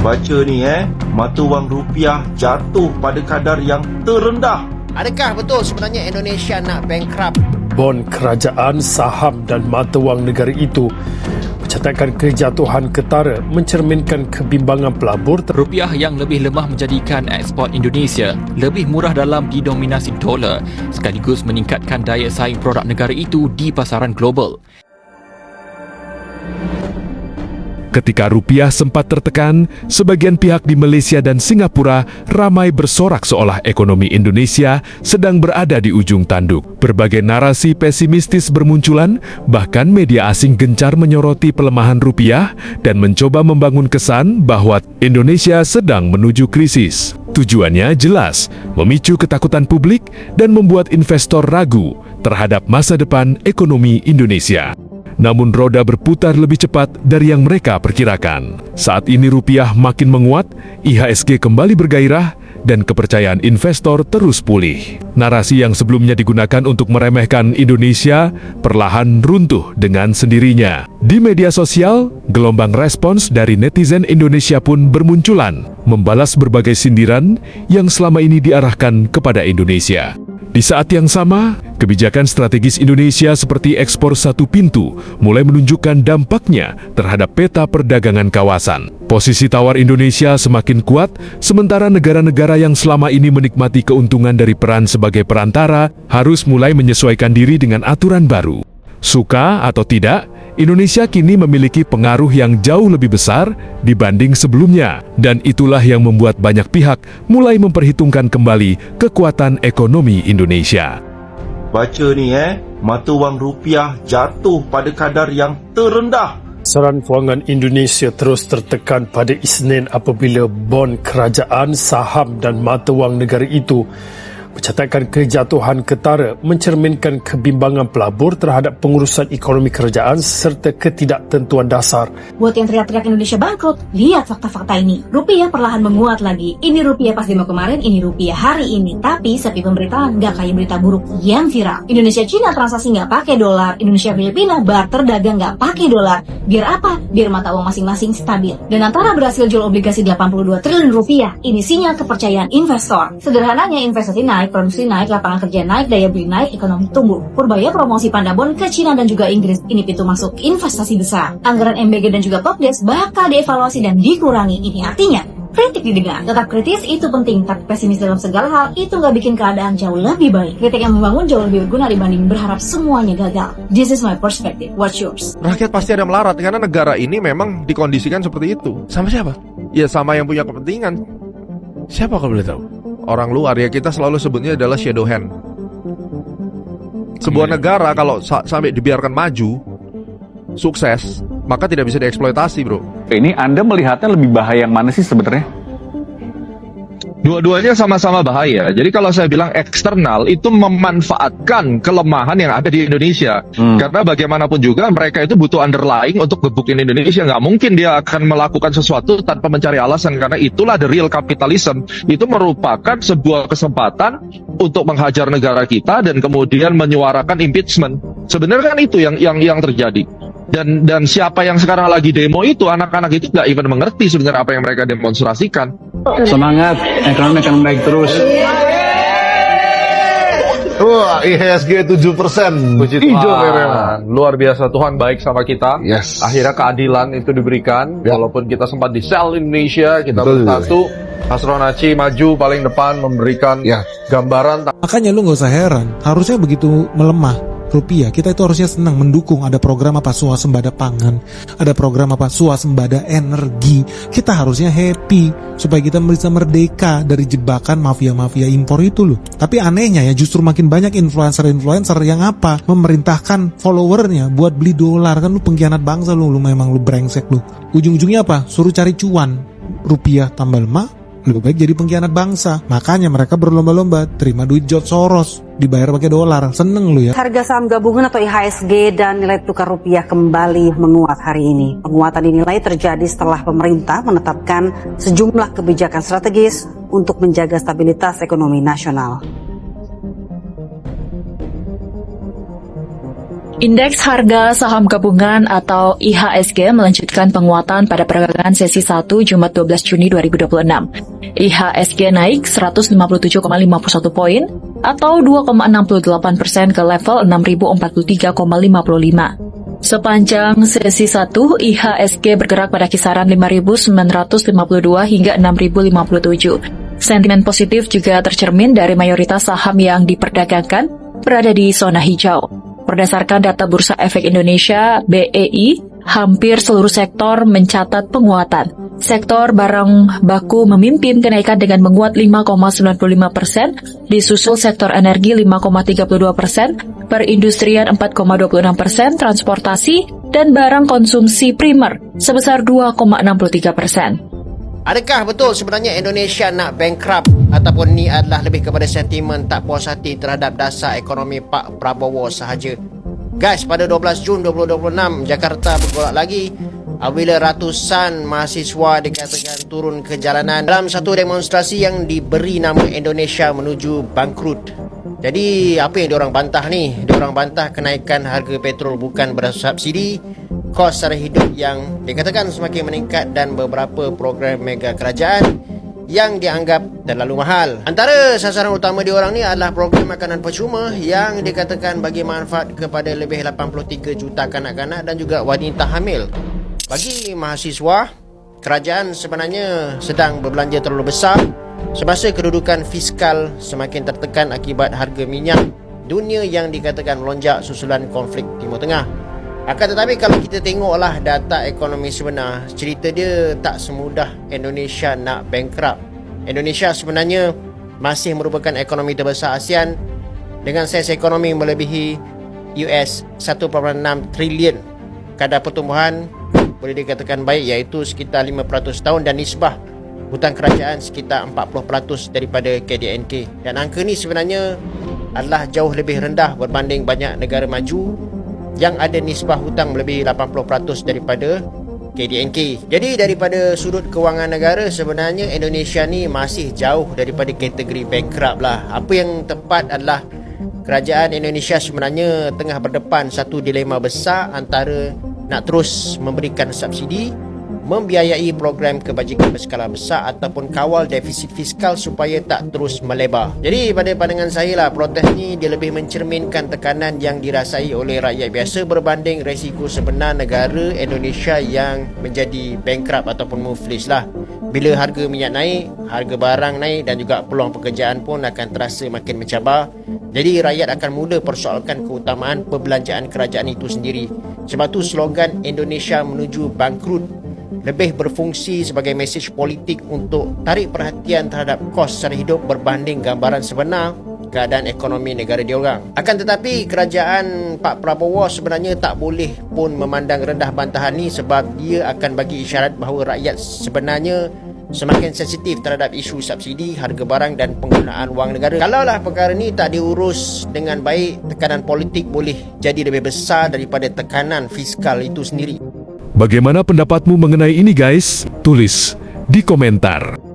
Baca ni mata wang rupiah jatuh pada kadar yang terendah. Adakah betul sebenarnya Indonesia nak bankrupt? Bon kerajaan, saham dan mata wang negara itu mencatatkan kejatuhan ketara mencerminkan kebimbangan pelabur. Rupiah yang lebih lemah menjadikan ekspor Indonesia lebih murah dalam didominasi dolar, sekaligus meningkatkan daya saing produk negara itu di pasaran global. Ketika rupiah sempat tertekan, sebagian pihak di Malaysia dan Singapura ramai bersorak seolah ekonomi Indonesia sedang berada di ujung tanduk. Berbagai narasi pesimistis bermunculan, bahkan media asing gencar menyoroti pelemahan rupiah dan mencoba membangun kesan bahwa Indonesia sedang menuju krisis. Tujuannya jelas, memicu ketakutan publik dan membuat investor ragu terhadap masa depan ekonomi Indonesia. Namun roda berputar lebih cepat dari yang mereka perkirakan. Saat ini rupiah makin menguat, IHSG kembali bergairah, dan kepercayaan investor terus pulih. Narasi yang sebelumnya digunakan untuk meremehkan Indonesia perlahan runtuh dengan sendirinya. Di media sosial, gelombang respons dari netizen Indonesia pun bermunculan, membalas berbagai sindiran yang selama ini diarahkan kepada Indonesia. Di saat yang sama, kebijakan strategis Indonesia seperti ekspor satu pintu mulai menunjukkan dampaknya terhadap peta perdagangan kawasan. Posisi tawar Indonesia semakin kuat, sementara negara-negara yang selama ini menikmati keuntungan dari peran sebagai perantara harus mulai menyesuaikan diri dengan aturan baru. Suka atau tidak, Indonesia kini memiliki pengaruh yang jauh lebih besar dibanding sebelumnya, dan itulah yang membuat banyak pihak mulai memperhitungkan kembali kekuatan ekonomi Indonesia. Baca ni mata wang rupiah jatuh pada kadar yang terendah. Pasaran kewangan Indonesia terus tertekan pada Isnin apabila bon kerajaan, saham dan mata wang negara itu mencatatkan kejatuhan ketara mencerminkan kebimbangan pelabur terhadap pengurusan ekonomi kerajaan serta ketidaktentuan dasar. Buat yang teriak-teriak Indonesia bangkrut, lihat fakta-fakta ini. Rupiah perlahan menguat lagi. Ini rupiah pas demo kemarin, ini rupiah hari ini. Tapi sepi pemberitaan nggak kayak berita buruk yang viral. Indonesia-Cina transaksi nggak pakai dolar, Indonesia-Filipina barter dagang nggak pakai dolar. Biar apa? Biar mata uang masing-masing stabil. Dan antara berhasil jual obligasi 82 triliun rupiah, ini sinyal kepercayaan investor. Sederhananya investasi naik, produksi naik, lapangan kerja naik, daya beli naik, ekonomi tumbuh. Purbaya promosi Pandabon ke Cina dan juga Inggris, ini pintu masuk investasi besar. Anggaran MBG dan juga Popdes bakal dievaluasi dan dikurangi. Ini artinya kritik didengar. Tetap kritis itu penting, tapi pesimis dalam segala hal itu nggak bikin keadaan jauh lebih baik. Kritik yang membangun jauh lebih berguna dibanding berharap semuanya gagal. This is my perspective. What's yours? Rakyat pasti ada melarat karena negara ini memang dikondisikan seperti itu. Sama siapa? Ya sama yang punya kepentingan. Siapa kalau boleh tahu? Orang luar, ya kita selalu sebutnya adalah shadow hand. Sebuah negara kalau sampai dibiarkan maju, sukses, maka tidak bisa dieksploitasi, bro. Ini Anda melihatnya lebih bahaya yang mana sih sebenarnya? Dua-duanya sama-sama bahaya. Jadi kalau saya bilang eksternal itu memanfaatkan kelemahan yang ada di Indonesia. Karena bagaimanapun juga mereka itu butuh underlying untuk ngebuktiin Indonesia. Nggak mungkin dia akan melakukan sesuatu tanpa mencari alasan. Karena itulah the real capitalism. Itu merupakan sebuah kesempatan untuk menghajar negara kita dan kemudian menyuarakan impeachment. Sebenarnya kan itu yang terjadi. Dan siapa yang sekarang lagi demo itu, anak-anak itu nggak even mengerti sebenarnya apa yang mereka demonstrasikan. Semangat, ekonomi akan baik terus. Wah, IHSG 7%. Puji Tuhan. Luar biasa, Tuhan baik sama kita. Yes. Akhirnya keadilan itu diberikan. Walaupun kita sempat di sel Indonesia, kita bersatu. Astronaci maju paling depan memberikan gambaran. Makanya lu nggak usah heran, harusnya begitu melemah rupiah, kita itu harusnya senang mendukung ada program apa swasembada pangan, ada program apa swasembada energi. Kita harusnya happy supaya kita bisa merdeka dari jebakan mafia-mafia impor itu loh. Tapi anehnya ya justru makin banyak influencer-influencer yang apa memerintahkan followernya buat beli dolar. Kan lu pengkhianat bangsa lu memang lu brengsek lu. Ujung-ujungnya apa? Suruh cari cuan. Rupiah tambah lemah, lebih baik jadi pengkhianat bangsa. Makanya mereka berlomba-lomba terima duit George Soros, dibayar pakai dolar. Seneng lu ya. Harga saham gabungan atau IHSG dan nilai tukar rupiah kembali menguat hari ini. Penguatan dinilai terjadi setelah pemerintah menetapkan sejumlah kebijakan strategis untuk menjaga stabilitas ekonomi nasional. Indeks harga saham gabungan atau IHSG melanjutkan penguatan pada perdagangan sesi 1 Jumat 12 Juni 2026. IHSG naik 157,51 poin atau 2,68% ke level 6.043,55. Sepanjang sesi 1, IHSG bergerak pada kisaran 5.952 hingga 6.057. Sentimen positif juga tercermin dari mayoritas saham yang diperdagangkan berada di zona hijau. Berdasarkan data Bursa Efek Indonesia, BEI, hampir seluruh sektor mencatat penguatan. Sektor barang baku memimpin kenaikan dengan menguat 5,95%, disusul sektor energi 5,32%, perindustrian 4,26%, transportasi, dan barang konsumsi primer sebesar 2,63%. Adakah betul sebenarnya Indonesia nak bankrupt ataupun ni adalah lebih kepada sentimen tak puas hati terhadap dasar ekonomi Pak Prabowo sahaja? Guys, pada 12 Jun 2026, Jakarta bergolak lagi apabila ratusan mahasiswa dikatakan turun ke jalanan dalam satu demonstrasi yang diberi nama Indonesia menuju bangkrut. Jadi, apa yang diorang bantah ni? Diorang bantah kenaikan harga petrol bukan berdasar subsidi, kos sara hidup yang dikatakan semakin meningkat dan beberapa program mega kerajaan yang dianggap terlalu mahal. Antara sasaran utama diorang ni adalah program makanan percuma yang dikatakan bagi manfaat kepada lebih 83 juta kanak-kanak dan juga wanita hamil. Bagi mahasiswa, kerajaan sebenarnya sedang berbelanja terlalu besar semasa kedudukan fiskal semakin tertekan akibat harga minyak dunia yang dikatakan melonjak susulan konflik Timur Tengah. Akan tetapi kalau kita tengoklah data ekonomi sebenar, cerita dia tak semudah Indonesia nak bankrupt. Indonesia sebenarnya masih merupakan ekonomi terbesar ASEAN dengan saiz ekonomi melebihi US 1.6 trilion. Kadar pertumbuhan boleh dikatakan baik iaitu sekitar 5% tahun dan nisbah hutang kerajaan sekitar 40% daripada KDNK. Dan angka ni sebenarnya adalah jauh lebih rendah berbanding banyak negara maju yang ada nisbah hutang melebihi 80% daripada KDNK. Jadi daripada sudut kewangan negara, sebenarnya Indonesia ni masih jauh daripada kategori bankrupt lah. Apa yang tepat adalah kerajaan Indonesia sebenarnya tengah berdepan satu dilema besar antara nak terus memberikan subsidi, membiayai program kebajikan berskala besar ataupun kawal defisit fiskal supaya tak terus melebar. Jadi pada pandangan saya lah, protes ni dia lebih mencerminkan tekanan yang dirasai oleh rakyat biasa berbanding resiko sebenar negara Indonesia yang menjadi bankrupt ataupun muflis lah. Bila harga minyak naik, harga barang naik dan juga peluang pekerjaan pun akan terasa makin mencabar. Jadi rakyat akan mula persoalkan keutamaan perbelanjaan kerajaan itu sendiri. Sebab tu slogan Indonesia menuju bangkrut lebih berfungsi sebagai mesej politik untuk tarik perhatian terhadap kos sara hidup berbanding gambaran sebenar keadaan ekonomi negara diorang. Akan tetapi kerajaan Pak Prabowo sebenarnya tak boleh pun memandang rendah bantahan ni sebab dia akan bagi isyarat bahawa rakyat sebenarnya semakin sensitif terhadap isu subsidi, harga barang dan penggunaan wang negara. Kalaulah perkara ni tak diurus dengan baik, tekanan politik boleh jadi lebih besar daripada tekanan fiskal itu sendiri. Bagaimana pendapatmu mengenai ini guys? Tulis di komentar.